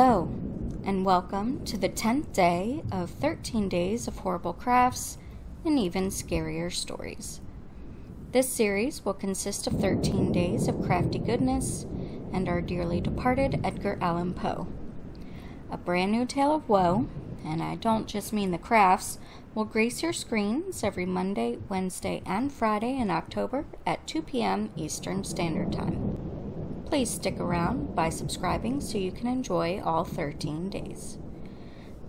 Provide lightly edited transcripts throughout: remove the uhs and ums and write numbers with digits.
Hello, and welcome to the 10th day of 13 Days of Horrible Crafts and Even Scarier Stories. This series will consist of 13 days of crafty goodness and our dearly departed Edgar Allan Poe. A brand new tale of woe, and I don't just mean the crafts, will grace your screens every Monday, Wednesday, and Friday in October at 2 p.m. Eastern Standard Time. Please stick around by subscribing so you can enjoy all 13 days.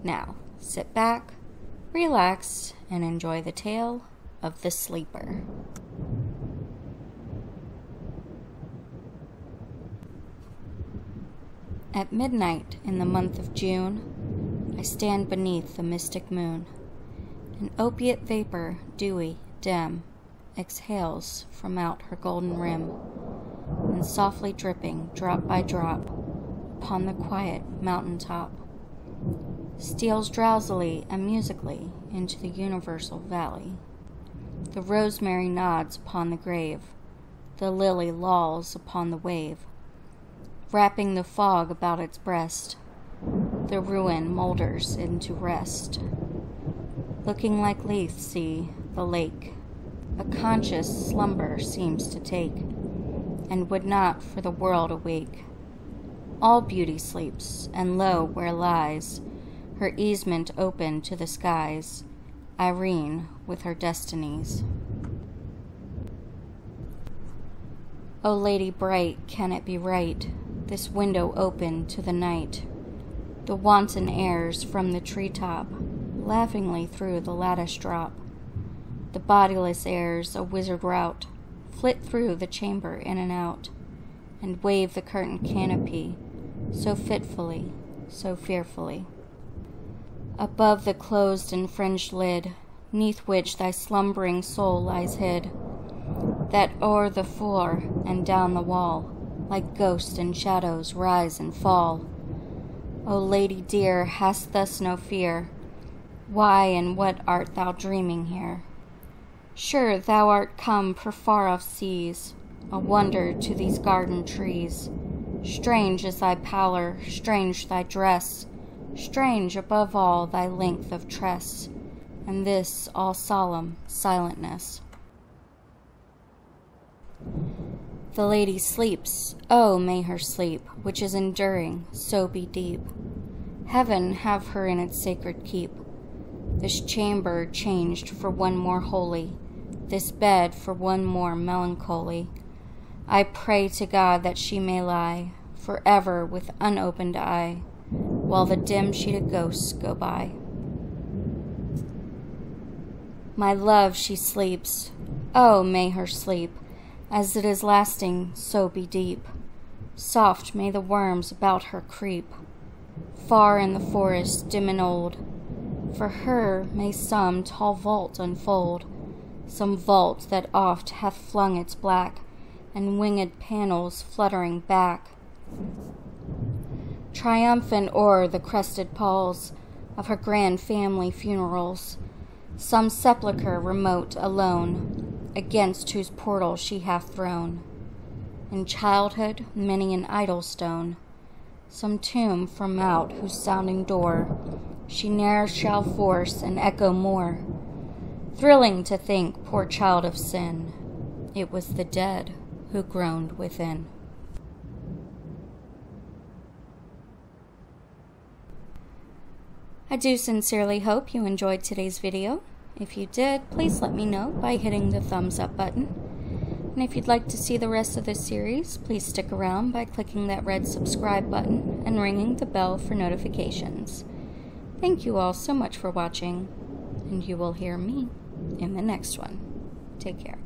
Now, sit back, relax, and enjoy the tale of the sleeper. At midnight in the month of June, I stand beneath the mystic moon. An opiate vapor, dewy, dim, exhales from out her golden rim, and softly dripping, drop by drop, upon the quiet mountain top, steals drowsily and musically into the universal valley. The rosemary nods upon the grave, the lily lolls upon the wave, wrapping the fog about its breast. The ruin moulders into rest. Looking like Lethe, see the lake, a conscious slumber seems to take, and would not for the world awake. All beauty sleeps, and lo, where lies her easement open to the skies, Irene with her destinies. O lady bright, can it be right, this window open to the night? The wanton airs from the treetop laughingly through the lattice drop. The bodiless airs, a wizard rout, flit through the chamber in and out, and wave the curtain canopy, so fitfully, so fearfully. Above the closed and fringed lid, 'neath which thy slumbering soul lies hid, that o'er the floor and down the wall, like ghosts and shadows rise and fall. O lady dear, hast thus no fear? Why and what art thou dreaming here? Sure thou art come for far off seas, a wonder to these garden trees. Strange is thy pallor, strange thy dress, strange above all thy length of tress, and this all solemn silentness. The lady sleeps, oh may her sleep, which is enduring, so be deep. Heaven have her in its sacred keep. This chamber changed for one more holy, this bed for one more melancholy. I pray to God that she may lie forever with unopened eye, while the dim-sheeted ghosts go by. My love, she sleeps, oh may her sleep, as it is lasting, so be deep. Soft may the worms about her creep, far in the forest dim and old. For her may some tall vault unfold, some vault that oft hath flung its black and winged panels fluttering back, triumphant o'er the crested palls of her grand family funerals. Some sepulchre remote, alone, against whose portal she hath thrown, in childhood, many an idle stone. Some tomb from out whose sounding door she ne'er shall force an echo more. Thrilling to think, poor child of sin, it was the dead who groaned within. I do sincerely hope you enjoyed today's video. If you did, please let me know by hitting the thumbs up button. And if you'd like to see the rest of this series, please stick around by clicking that red subscribe button and ringing the bell for notifications. Thank you all so much for watching, and you will hear me in the next one. Take care.